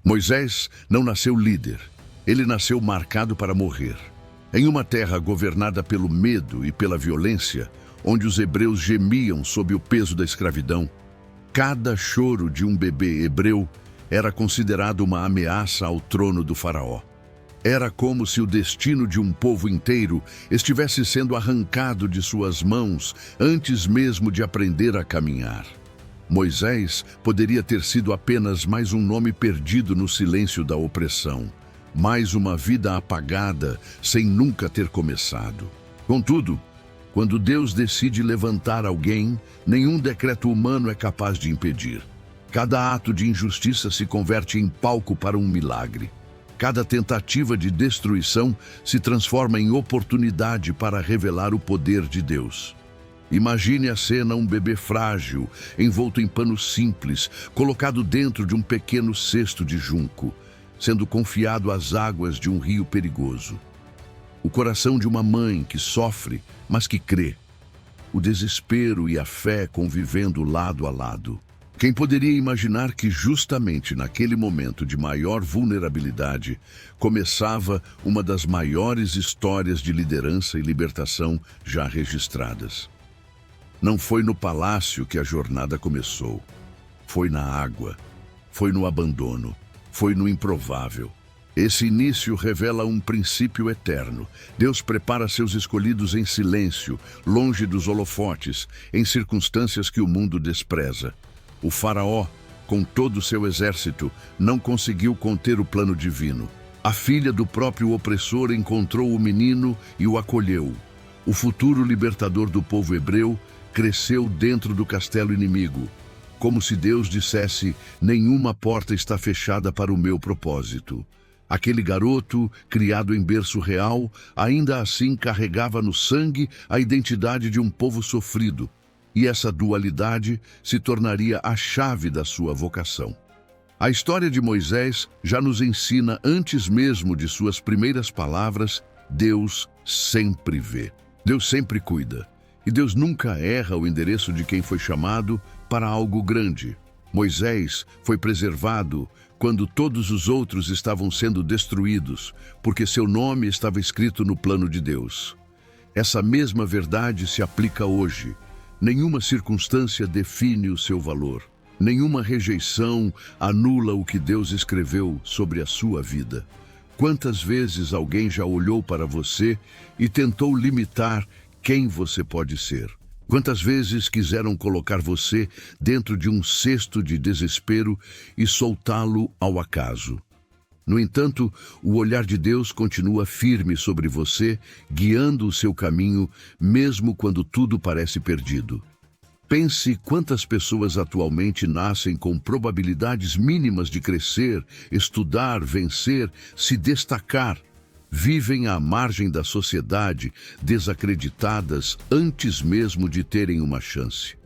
Moisés não nasceu líder, ele nasceu marcado para morrer. Em uma terra governada pelo medo e pela violência, onde os hebreus gemiam sob o peso da escravidão, cada choro de um bebê hebreu era considerado uma ameaça ao trono do faraó. Era como se o destino de um povo inteiro estivesse sendo arrancado de suas mãos antes mesmo de aprender a caminhar. Moisés poderia ter sido apenas mais um nome perdido no silêncio da opressão, mais uma vida apagada sem nunca ter começado. Contudo, quando Deus decide levantar alguém, nenhum decreto humano é capaz de impedir. Cada ato de injustiça se converte em palco para um milagre. Cada tentativa de destruição se transforma em oportunidade para revelar o poder de Deus. Imagine a cena: um bebê frágil, envolto em pano simples, colocado dentro de um pequeno cesto de junco, sendo confiado às águas de um rio perigoso. O coração de uma mãe que sofre, mas que crê. O desespero e a fé convivendo lado a lado. Quem poderia imaginar que justamente naquele momento de maior vulnerabilidade começava uma das maiores histórias de liderança e libertação já registradas? Não foi no palácio que a jornada começou. Foi na água, foi no abandono, foi no improvável. Esse início revela um princípio eterno. Deus prepara seus escolhidos em silêncio, longe dos holofotes, em circunstâncias que o mundo despreza. O faraó, com todo o seu exército, não conseguiu conter o plano divino. A filha do próprio opressor encontrou o menino e o acolheu. O futuro libertador do povo hebreu cresceu dentro do castelo inimigo, como se Deus dissesse: nenhuma porta está fechada para o meu propósito. Aquele garoto, criado em berço real, ainda assim carregava no sangue a identidade de um povo sofrido, e essa dualidade se tornaria a chave da sua vocação. A história de Moisés já nos ensina, antes mesmo de suas primeiras palavras: Deus sempre vê, Deus sempre cuida. E Deus nunca erra o endereço de quem foi chamado para algo grande. Moisés foi preservado quando todos os outros estavam sendo destruídos, porque seu nome estava escrito no plano de Deus. Essa mesma verdade se aplica hoje. Nenhuma circunstância define o seu valor. Nenhuma rejeição anula o que Deus escreveu sobre a sua vida. Quantas vezes alguém já olhou para você e tentou limitar quem você pode ser? Quantas vezes quiseram colocar você dentro de um cesto de desespero e soltá-lo ao acaso? No entanto, o olhar de Deus continua firme sobre você, guiando o seu caminho, mesmo quando tudo parece perdido. Pense quantas pessoas atualmente nascem com probabilidades mínimas de crescer, estudar, vencer, se destacar. Vivem à margem da sociedade, desacreditadas antes mesmo de terem uma chance.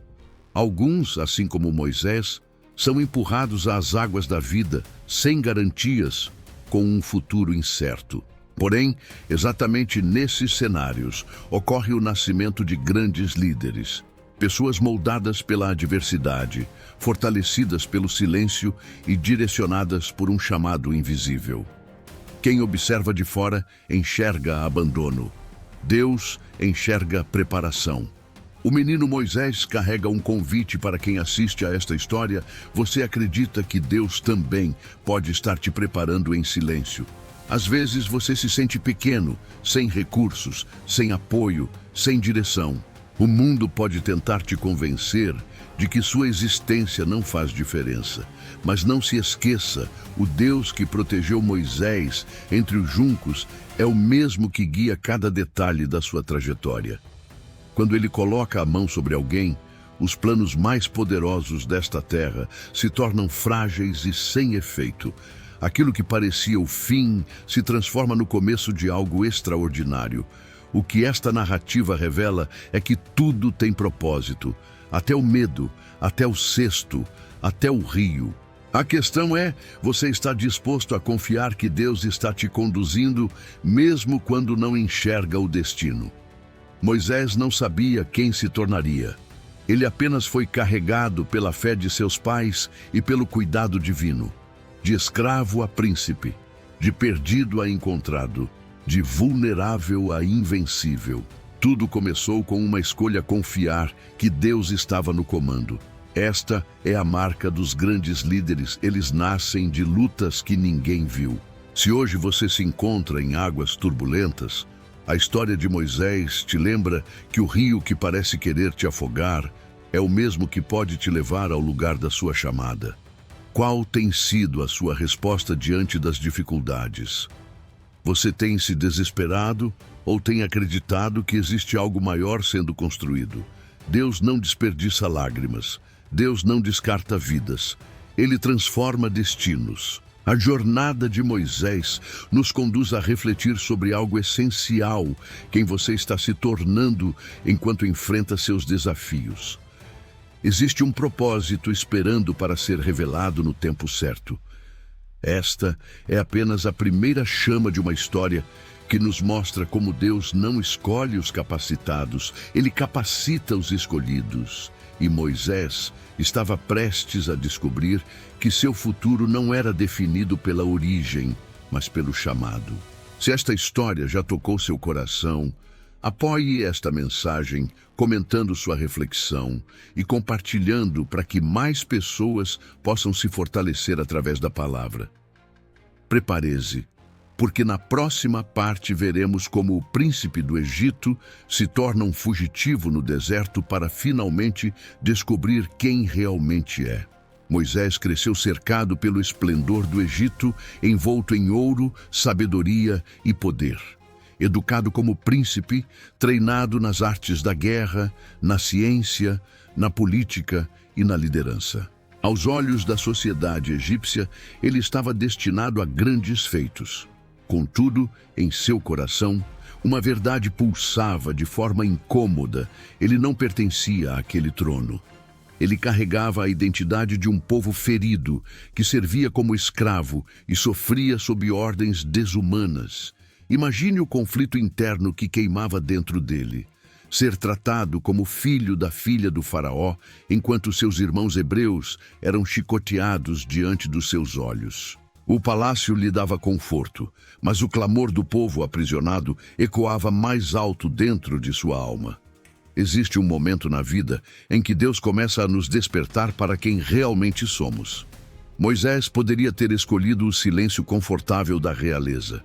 Alguns, assim como Moisés, são empurrados às águas da vida, sem garantias, com um futuro incerto. Porém, exatamente nesses cenários, ocorre o nascimento de grandes líderes. Pessoas moldadas pela adversidade, fortalecidas pelo silêncio e direcionadas por um chamado invisível. Quem observa de fora enxerga abandono. Deus enxerga preparação. O menino Moisés carrega um convite para quem assiste a esta história. Você acredita que Deus também pode estar te preparando em silêncio? Às vezes você se sente pequeno, sem recursos, sem apoio, sem direção. O mundo pode tentar te convencer de que sua existência não faz diferença. Mas não se esqueça, o Deus que protegeu Moisés entre os juncos é o mesmo que guia cada detalhe da sua trajetória. Quando ele coloca a mão sobre alguém, os planos mais poderosos desta terra se tornam frágeis e sem efeito. Aquilo que parecia o fim se transforma no começo de algo extraordinário. O que esta narrativa revela é que tudo tem propósito, até o medo, até o cesto, até o rio. A questão é, você está disposto a confiar que Deus está te conduzindo, mesmo quando não enxerga o destino? Moisés não sabia quem se tornaria. Ele apenas foi carregado pela fé de seus pais e pelo cuidado divino. de escravo a príncipe, de perdido a encontrado, de vulnerável a invencível. Tudo começou com uma escolha: confiar que Deus estava no comando. Esta é a marca dos grandes líderes, eles nascem de lutas que ninguém viu. Se hoje você se encontra em águas turbulentas, a história de Moisés te lembra que o rio que parece querer te afogar é o mesmo que pode te levar ao lugar da sua chamada. Qual tem sido a sua resposta diante das dificuldades? Você tem se desesperado ou tem acreditado que existe algo maior sendo construído? Deus não desperdiça lágrimas. Deus não descarta vidas. Ele transforma destinos. A jornada de Moisés nos conduz a refletir sobre algo essencial: quem você está se tornando enquanto enfrenta seus desafios. Existe um propósito esperando para ser revelado no tempo certo. Esta é apenas a primeira chama de uma história que nos mostra como Deus não escolhe os capacitados, Ele capacita os escolhidos. E Moisés estava prestes a descobrir que seu futuro não era definido pela origem, mas pelo chamado. Se esta história já tocou seu coração, apoie esta mensagem comentando sua reflexão e compartilhando para que mais pessoas possam se fortalecer através da palavra. Prepare-se, porque na próxima parte veremos como o príncipe do Egito se torna um fugitivo no deserto para finalmente descobrir quem realmente é. Moisés cresceu cercado pelo esplendor do Egito, envolto em ouro, sabedoria e poder. Educado como príncipe, treinado nas artes da guerra, na ciência, na política e na liderança. Aos olhos da sociedade egípcia, ele estava destinado a grandes feitos. Contudo, em seu coração, uma verdade pulsava de forma incômoda: ele não pertencia àquele trono. Ele carregava a identidade de um povo ferido, que servia como escravo e sofria sob ordens desumanas. Imagine o conflito interno que queimava dentro dele. Ser tratado como filho da filha do faraó, enquanto seus irmãos hebreus eram chicoteados diante dos seus olhos. O palácio lhe dava conforto, mas o clamor do povo aprisionado ecoava mais alto dentro de sua alma. Existe um momento na vida em que Deus começa a nos despertar para quem realmente somos. Moisés poderia ter escolhido o silêncio confortável da realeza.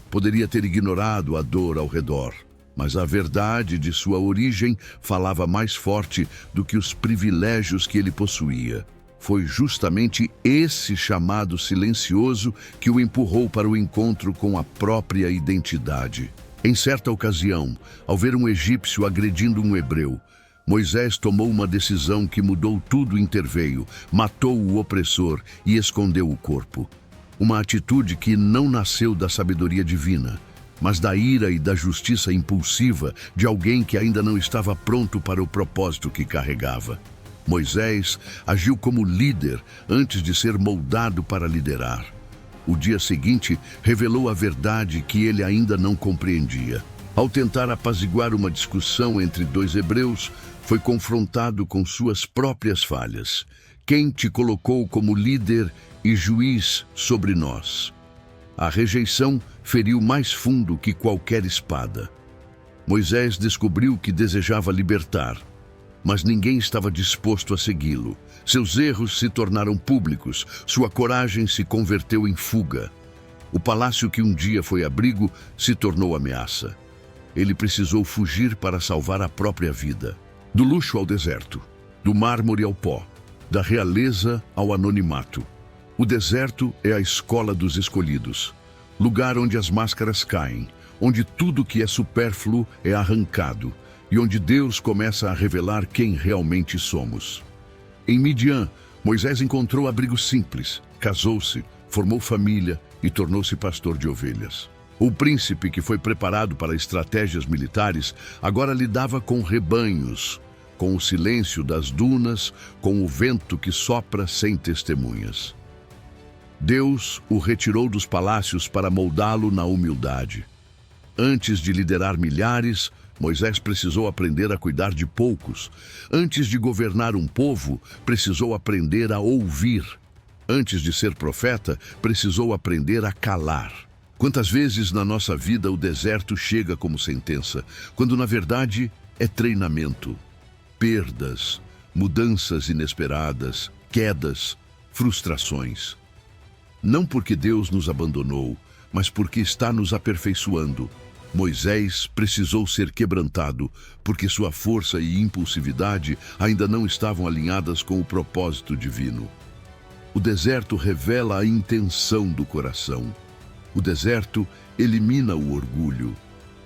Poderia ter ignorado a dor ao redor, mas a verdade de sua origem falava mais forte do que os privilégios que ele possuía. Foi justamente esse chamado silencioso que o empurrou para o encontro com a própria identidade. Em certa ocasião, ao ver um egípcio agredindo um hebreu, Moisés tomou uma decisão que mudou tudo. Interveio, matou o opressor e escondeu o corpo. Uma atitude que não nasceu da sabedoria divina, mas da ira e da justiça impulsiva de alguém que ainda não estava pronto para o propósito que carregava. Moisés agiu como líder antes de ser moldado para liderar. O dia seguinte revelou a verdade que ele ainda não compreendia. Ao tentar apaziguar uma discussão entre dois hebreus, foi confrontado com suas próprias falhas. Quem te colocou como líder e juiz sobre nós? A rejeição feriu mais fundo que qualquer espada. Moisés descobriu que desejava libertar, mas ninguém estava disposto a segui-lo. Seus erros se tornaram públicos, sua coragem se converteu em fuga. O palácio que um dia foi abrigo se tornou ameaça. Ele precisou fugir para salvar a própria vida. Do luxo ao deserto, do mármore ao pó, da realeza ao anonimato. O deserto é a escola dos escolhidos, lugar onde as máscaras caem, onde tudo que é supérfluo é arrancado e onde Deus começa a revelar quem realmente somos. Em Midian, Moisés encontrou abrigo simples, casou-se, formou família e tornou-se pastor de ovelhas. O príncipe que foi preparado para estratégias militares agora lidava com rebanhos, com o silêncio das dunas, com o vento que sopra sem testemunhas. Deus o retirou dos palácios para moldá-lo na humildade. Antes de liderar milhares, Moisés precisou aprender a cuidar de poucos. Antes de governar um povo, precisou aprender a ouvir. Antes de ser profeta, precisou aprender a calar. Quantas vezes na nossa vida o deserto chega como sentença, quando na verdade é treinamento. Perdas, mudanças inesperadas, quedas, frustrações. Não porque Deus nos abandonou, mas porque está nos aperfeiçoando. Moisés precisou ser quebrantado, porque sua força e impulsividade ainda não estavam alinhadas com o propósito divino. O deserto revela a intenção do coração. O deserto elimina o orgulho.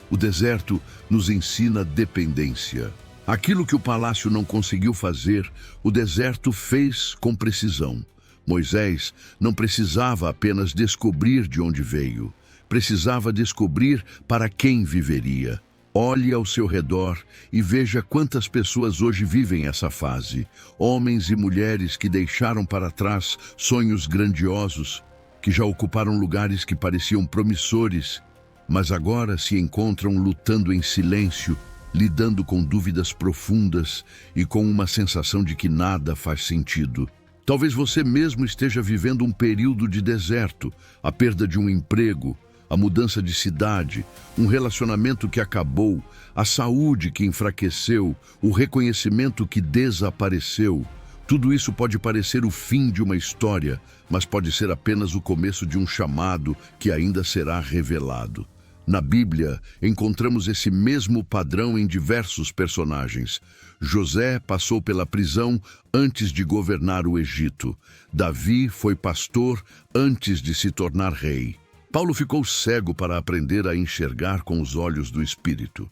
O deserto nos ensina dependência. Aquilo que o palácio não conseguiu fazer, o deserto fez com precisão. Moisés não precisava apenas descobrir de onde veio. Precisava descobrir para quem viveria. Olhe ao seu redor e veja quantas pessoas hoje vivem essa fase. Homens e mulheres que deixaram para trás sonhos grandiosos, que já ocuparam lugares que pareciam promissores, mas agora se encontram lutando em silêncio, lidando com dúvidas profundas e com uma sensação de que nada faz sentido. Talvez você mesmo esteja vivendo um período de deserto, a perda de um emprego, a mudança de cidade, um relacionamento que acabou, a saúde que enfraqueceu, o reconhecimento que desapareceu. Tudo isso pode parecer o fim de uma história, mas pode ser apenas o começo de um chamado que ainda será revelado. Na Bíblia, encontramos esse mesmo padrão em diversos personagens. José passou pela prisão antes de governar o Egito. Davi foi pastor antes de se tornar rei. Paulo ficou cego para aprender a enxergar com os olhos do Espírito.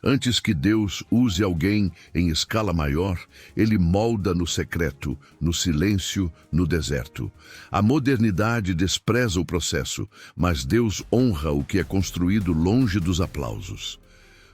Antes que Deus use alguém em escala maior, ele molda no secreto, no silêncio, no deserto. A modernidade despreza o processo, mas Deus honra o que é construído longe dos aplausos.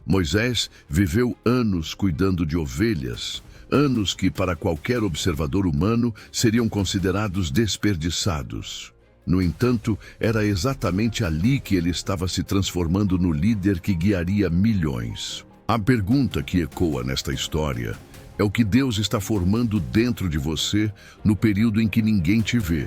Moisés viveu anos cuidando de ovelhas, anos que para qualquer observador humano seriam considerados desperdiçados. No entanto, era exatamente ali que ele estava se transformando no líder que guiaria milhões. A pergunta que ecoa nesta história é o que Deus está formando dentro de você no período em que ninguém te vê.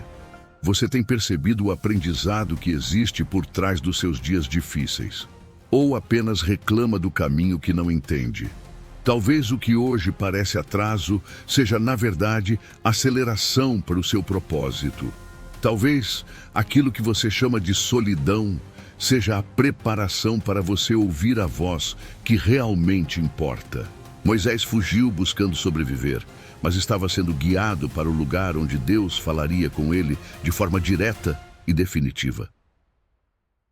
Você tem percebido o aprendizado que existe por trás dos seus dias difíceis? Ou apenas reclama do caminho que não entende? Talvez o que hoje parece atraso seja, na verdade, aceleração para o seu propósito. Talvez aquilo que você chama de solidão seja a preparação para você ouvir a voz que realmente importa. Moisés fugiu buscando sobreviver, mas estava sendo guiado para o lugar onde Deus falaria com ele de forma direta e definitiva.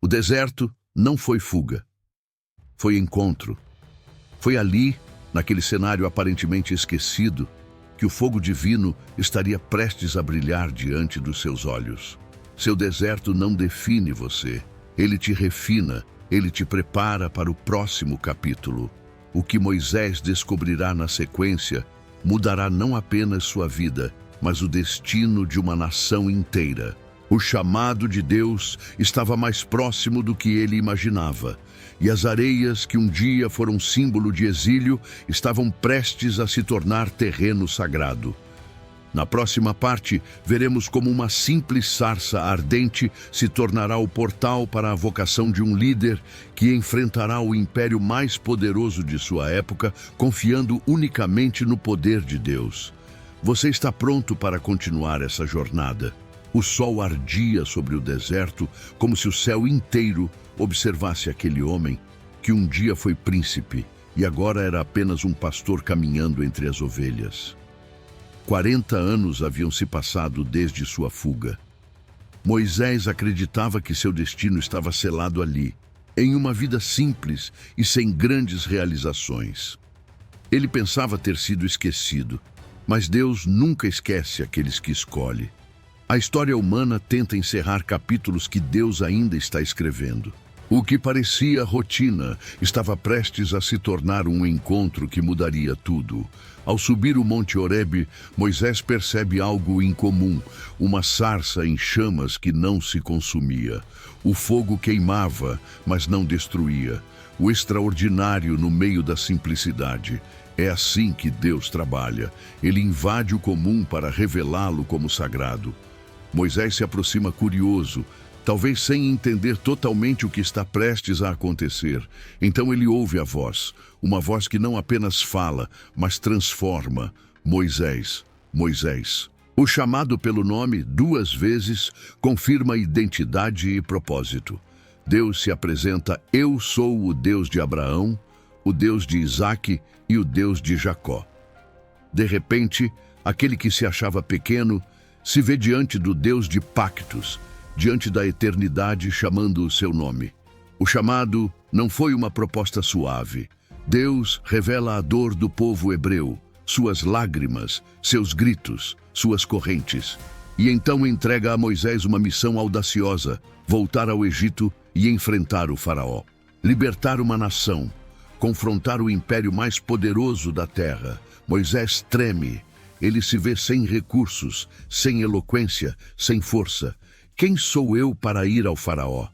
O deserto não foi fuga, foi encontro. Foi ali, naquele cenário aparentemente esquecido, que o fogo divino estaria prestes a brilhar diante dos seus olhos. Seu deserto não define você. Ele te refina, ele te prepara para o próximo capítulo. O que Moisés descobrirá na sequência mudará não apenas sua vida, mas o destino de uma nação inteira. O chamado de Deus estava mais próximo do que ele imaginava, e as areias que um dia foram símbolo de exílio estavam prestes a se tornar terreno sagrado. Na próxima parte, veremos como uma simples sarça ardente se tornará o portal para a vocação de um líder que enfrentará o império mais poderoso de sua época, confiando unicamente no poder de Deus. Você está pronto para continuar essa jornada? O sol ardia sobre o deserto, como se o céu inteiro observasse aquele homem que um dia foi príncipe e agora era apenas um pastor caminhando entre as ovelhas. 40 anos haviam se passado desde sua fuga. Moisés acreditava que seu destino estava selado ali, em uma vida simples e sem grandes realizações. Ele pensava ter sido esquecido, mas Deus nunca esquece aqueles que escolhe. A história humana tenta encerrar capítulos que Deus ainda está escrevendo. O que parecia rotina estava prestes a se tornar um encontro que mudaria tudo. Ao subir o Monte Horebe, Moisés percebe algo incomum, uma sarça em chamas que não se consumia. O fogo queimava, mas não destruía. O extraordinário no meio da simplicidade. É assim que Deus trabalha. Ele invade o comum para revelá-lo como sagrado. Moisés se aproxima curioso, talvez sem entender totalmente o que está prestes a acontecer. Então ele ouve a voz, uma voz que não apenas fala, mas transforma. Moisés, Moisés. O chamado pelo nome 2 vezes confirma identidade e propósito. Deus se apresenta: eu sou o Deus de Abraão, o Deus de Isaque e o Deus de Jacó. De repente, aquele que se achava pequeno se vê diante do Deus de pactos, diante da eternidade, chamando o seu nome. O chamado não foi uma proposta suave. Deus revela a dor do povo hebreu, suas lágrimas, seus gritos, suas correntes. E então entrega a Moisés uma missão audaciosa: voltar ao Egito e enfrentar o faraó. Libertar uma nação, confrontar o império mais poderoso da terra. Moisés treme. Ele se vê sem recursos, sem eloquência, sem força. Quem sou eu para ir ao faraó?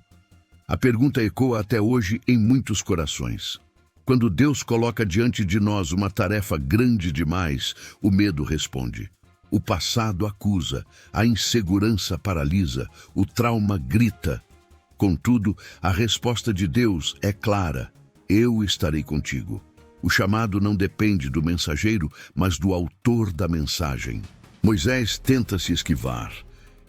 A pergunta ecoa até hoje em muitos corações. Quando Deus coloca diante de nós uma tarefa grande demais, o medo responde. O passado acusa, a insegurança paralisa, o trauma grita. Contudo, a resposta de Deus é clara: eu estarei contigo. O chamado não depende do mensageiro, mas do autor da mensagem. Moisés tenta se esquivar.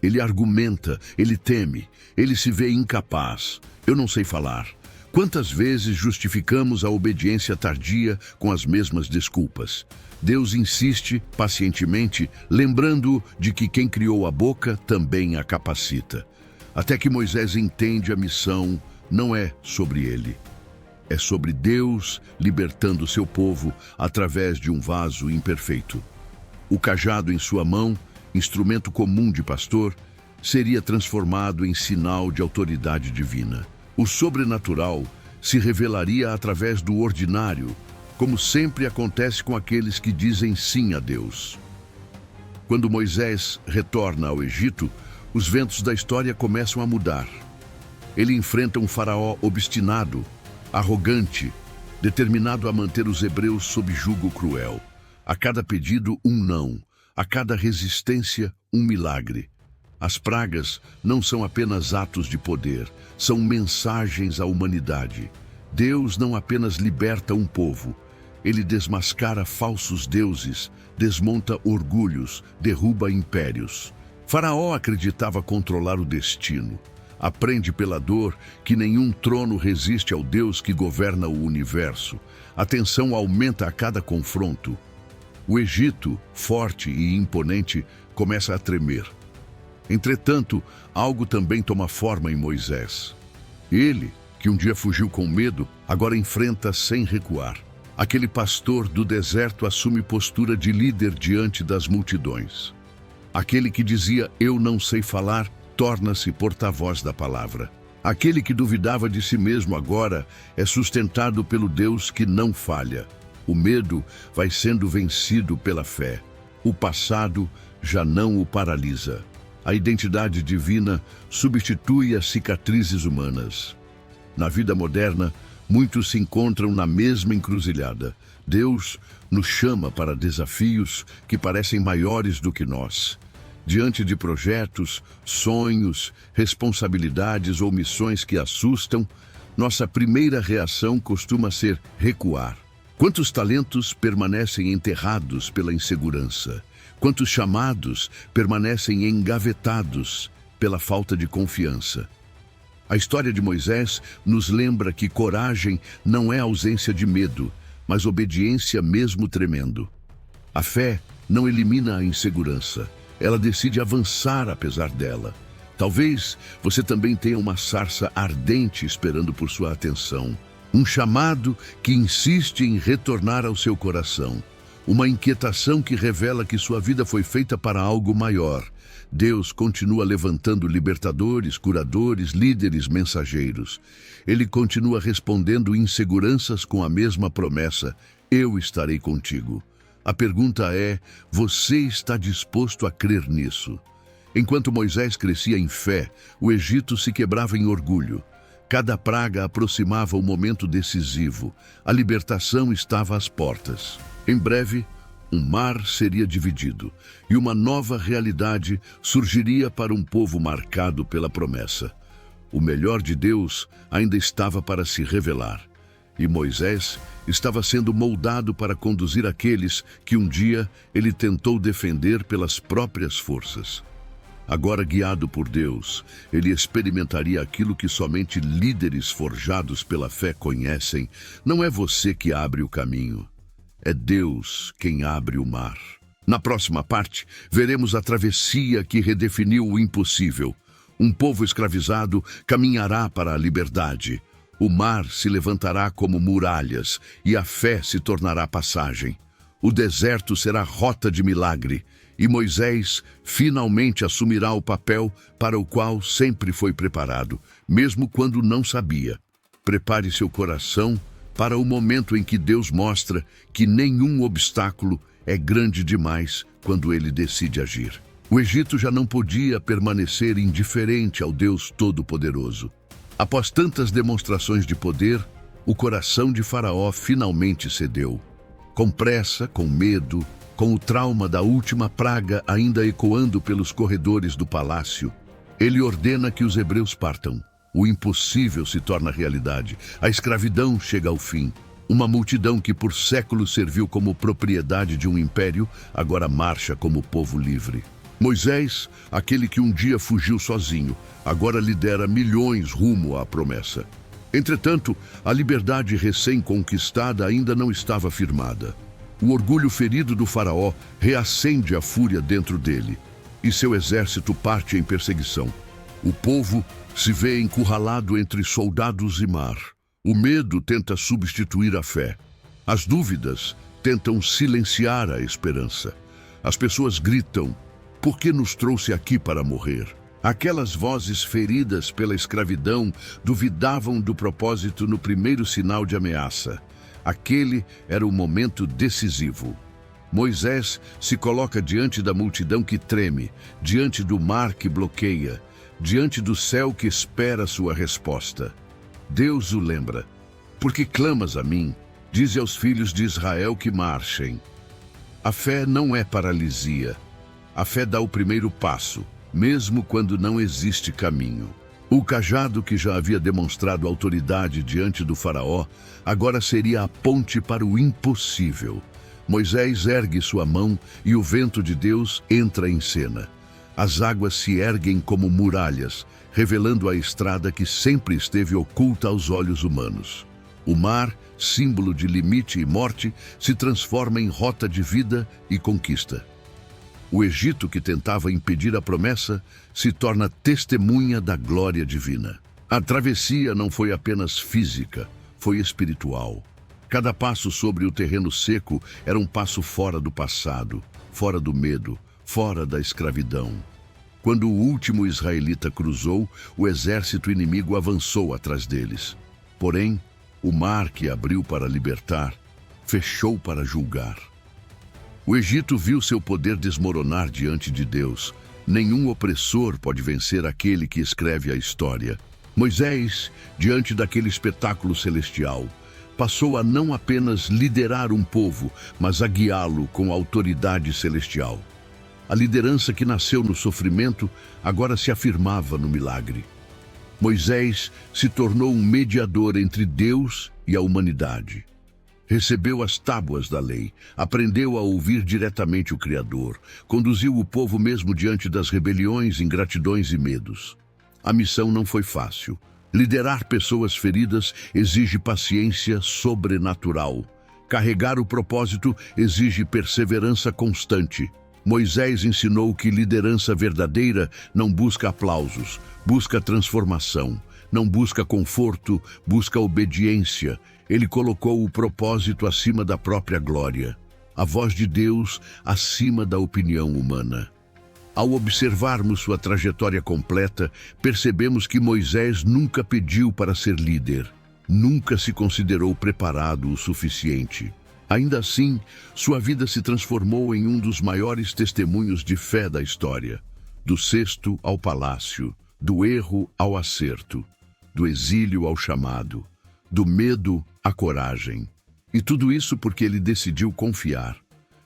Ele argumenta, ele teme, ele se vê incapaz. Eu não sei falar. Quantas vezes justificamos a obediência tardia com as mesmas desculpas? Deus insiste pacientemente, lembrando de que quem criou a boca também a capacita. Até que Moisés entende a missão não é sobre ele. É sobre Deus libertando seu povo através de um vaso imperfeito. O cajado em sua mão, instrumento comum de pastor, seria transformado em sinal de autoridade divina. O sobrenatural se revelaria através do ordinário, como sempre acontece com aqueles que dizem sim a Deus. Quando Moisés retorna ao Egito, os ventos da história começam a mudar. Ele enfrenta um faraó obstinado, arrogante, determinado a manter os hebreus sob jugo cruel. A cada pedido, um não. A cada resistência, um milagre. As pragas não são apenas atos de poder, são mensagens à humanidade. Deus não apenas liberta um povo, ele desmascara falsos deuses, desmonta orgulhos, derruba impérios. Faraó acreditava controlar o destino. Aprende pela dor que nenhum trono resiste ao Deus que governa o universo. A tensão aumenta a cada confronto. O Egito, forte e imponente, começa a tremer. Entretanto, algo também toma forma em Moisés. Ele, que um dia fugiu com medo, agora enfrenta sem recuar. Aquele pastor do deserto assume postura de líder diante das multidões. Aquele que dizia "eu não sei falar" torna-se porta-voz da palavra. Aquele que duvidava de si mesmo agora é sustentado pelo Deus que não falha. O medo vai sendo vencido pela fé. O passado já não o paralisa. A identidade divina substitui as cicatrizes humanas. Na vida moderna, muitos se encontram na mesma encruzilhada. Deus nos chama para desafios que parecem maiores do que nós. Diante de projetos, sonhos, responsabilidades ou missões que assustam, nossa primeira reação costuma ser recuar. Quantos talentos permanecem enterrados pela insegurança? Quantos chamados permanecem engavetados pela falta de confiança? A história de Moisés nos lembra que coragem não é ausência de medo, mas obediência mesmo tremendo. A fé não elimina a insegurança. Ela decide avançar apesar dela. Talvez você também tenha uma sarça ardente esperando por sua atenção. Um chamado que insiste em retornar ao seu coração. Uma inquietação que revela que sua vida foi feita para algo maior. Deus continua levantando libertadores, curadores, líderes, mensageiros. Ele continua respondendo inseguranças com a mesma promessa: eu estarei contigo. A pergunta é: você está disposto a crer nisso? Enquanto Moisés crescia em fé, o Egito se quebrava em orgulho. Cada praga aproximava o momento decisivo. A libertação estava às portas. Em breve, Um mar seria dividido e uma nova realidade surgiria para um povo marcado pela promessa. O melhor de Deus ainda estava para se revelar, e Moisés estava sendo moldado para conduzir aqueles que um dia ele tentou defender pelas próprias forças. Agora, guiado por Deus, ele experimentaria aquilo que somente líderes forjados pela fé conhecem. Não é você que abre o caminho, é Deus quem abre o mar. Na próxima parte, veremos a travessia que redefiniu o impossível. Um povo escravizado caminhará para a liberdade. O mar se levantará como muralhas e a fé se tornará passagem. O deserto será rota de milagre e Moisés finalmente assumirá o papel para o qual sempre foi preparado, mesmo quando não sabia. Prepare seu coração para o momento em que Deus mostra que nenhum obstáculo é grande demais quando ele decide agir. O Egito já não podia permanecer indiferente ao Deus Todo-Poderoso. Após tantas demonstrações de poder, o coração de Faraó finalmente cedeu. Com pressa, com medo, com o trauma da última praga ainda ecoando pelos corredores do palácio, ele ordena que os hebreus partam. O impossível se torna realidade. A escravidão chega ao fim. Uma multidão que por séculos serviu como propriedade de um império, agora marcha como povo livre. Moisés, aquele que um dia fugiu sozinho, agora lidera milhões rumo à promessa. Entretanto, a liberdade recém-conquistada ainda não estava firmada. O orgulho ferido do faraó reacende a fúria dentro dele, e seu exército parte em perseguição. O povo se vê encurralado entre soldados e mar. O medo tenta substituir a fé. As dúvidas tentam silenciar a esperança. As pessoas gritam: "Por que nos trouxe aqui para morrer?" Aquelas vozes feridas pela escravidão duvidavam do propósito no primeiro sinal de ameaça. Aquele era o momento decisivo. Moisés se coloca diante da multidão que treme, diante do mar que bloqueia, diante do céu que espera sua resposta. Deus o lembra: "Por que clamas a mim? Dize aos filhos de Israel que marchem." A fé não é paralisia. A fé dá o primeiro passo, mesmo quando não existe caminho. O cajado que já havia demonstrado autoridade diante do faraó, agora seria a ponte para o impossível. Moisés ergue sua mão e o vento de Deus entra em cena. As águas se erguem como muralhas, revelando a estrada que sempre esteve oculta aos olhos humanos. O mar, símbolo de limite e morte, se transforma em rota de vida e conquista. O Egito, que tentava impedir a promessa, se torna testemunha da glória divina. A travessia não foi apenas física, foi espiritual. Cada passo sobre o terreno seco era um passo fora do passado, fora do medo, fora da escravidão. Quando o último israelita cruzou, o exército inimigo avançou atrás deles. Porém, o mar que abriu para libertar, fechou para julgar. O Egito viu seu poder desmoronar diante de Deus. Nenhum opressor pode vencer aquele que escreve a história. Moisés, diante daquele espetáculo celestial, passou a não apenas liderar um povo, mas a guiá-lo com autoridade celestial. A liderança que nasceu no sofrimento agora se afirmava no milagre. Moisés se tornou um mediador entre Deus e a humanidade. Recebeu as tábuas da lei, aprendeu a ouvir diretamente o Criador, conduziu o povo mesmo diante das rebeliões, ingratidões e medos. A missão não foi fácil. Liderar pessoas feridas exige paciência sobrenatural. Carregar o propósito exige perseverança constante. Moisés ensinou que liderança verdadeira não busca aplausos, busca transformação. Não busca conforto, busca obediência. Ele colocou o propósito acima da própria glória. A voz de Deus acima da opinião humana. Ao observarmos sua trajetória completa, percebemos que Moisés nunca pediu para ser líder. Nunca se considerou preparado o suficiente. Ainda assim, sua vida se transformou em um dos maiores testemunhos de fé da história. Do cesto ao palácio, do erro ao acerto, do exílio ao chamado, do medo à coragem. E tudo isso porque ele decidiu confiar.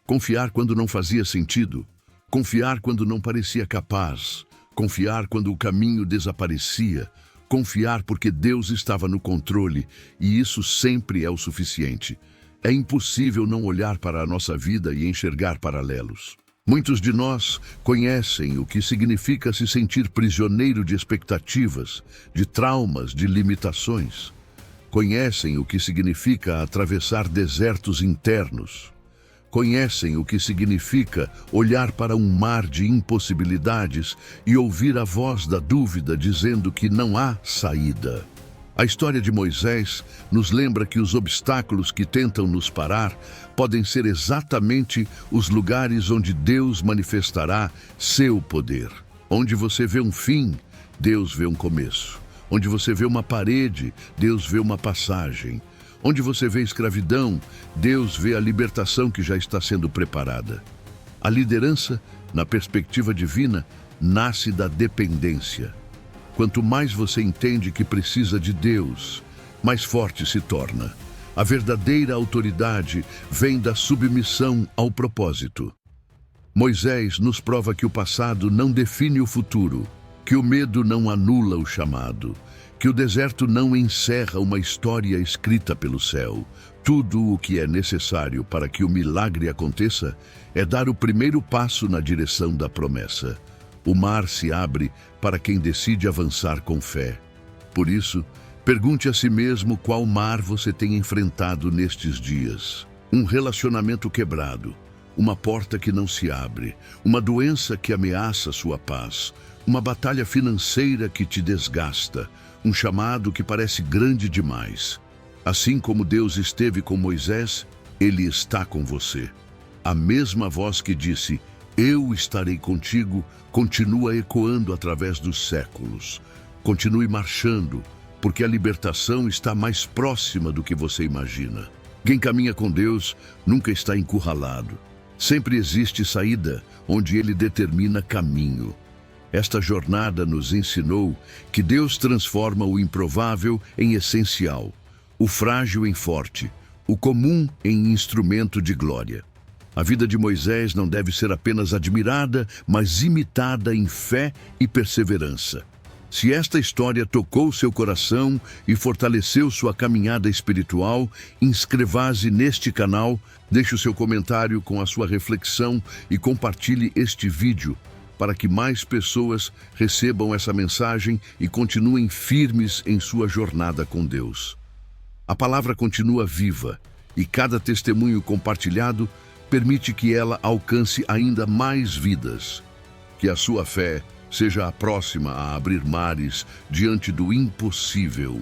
Confiar quando não fazia sentido, confiar quando não parecia capaz, confiar quando o caminho desaparecia, confiar porque Deus estava no controle, e isso sempre é o suficiente. É impossível não olhar para a nossa vida e enxergar paralelos. Muitos de nós conhecem o que significa se sentir prisioneiro de expectativas, de traumas, de limitações. Conhecem o que significa atravessar desertos internos. Conhecem o que significa olhar para um mar de impossibilidades e ouvir a voz da dúvida dizendo que não há saída. A história de Moisés nos lembra que os obstáculos que tentam nos parar podem ser exatamente os lugares onde Deus manifestará seu poder. Onde você vê um fim, Deus vê um começo. Onde você vê uma parede, Deus vê uma passagem. Onde você vê escravidão, Deus vê a libertação que já está sendo preparada. A liderança, na perspectiva divina, nasce da dependência. Quanto mais você entende que precisa de Deus, mais forte se torna. A verdadeira autoridade vem da submissão ao propósito. Moisés nos prova que o passado não define o futuro, que o medo não anula o chamado, que o deserto não encerra uma história escrita pelo céu. Tudo o que é necessário para que o milagre aconteça é dar o primeiro passo na direção da promessa. O mar se abre para quem decide avançar com fé. Por isso, pergunte a si mesmo qual mar você tem enfrentado nestes dias. Um relacionamento quebrado, uma porta que não se abre, uma doença que ameaça sua paz, uma batalha financeira que te desgasta, um chamado que parece grande demais. Assim como Deus esteve com Moisés, Ele está com você. A mesma voz que disse, "Eu estarei contigo", continua ecoando através dos séculos. Continue marchando, porque a libertação está mais próxima do que você imagina. Quem caminha com Deus nunca está encurralado. Sempre existe saída onde Ele determina caminho. Esta jornada nos ensinou que Deus transforma o improvável em essencial, o frágil em forte, o comum em instrumento de glória. A vida de Moisés não deve ser apenas admirada, mas imitada em fé e perseverança. Se esta história tocou seu coração e fortaleceu sua caminhada espiritual, inscreva-se neste canal, deixe o seu comentário com a sua reflexão e compartilhe este vídeo para que mais pessoas recebam essa mensagem e continuem firmes em sua jornada com Deus. A palavra continua viva e cada testemunho compartilhado permite que ela alcance ainda mais vidas. Que a sua fé seja a próxima a abrir mares diante do impossível.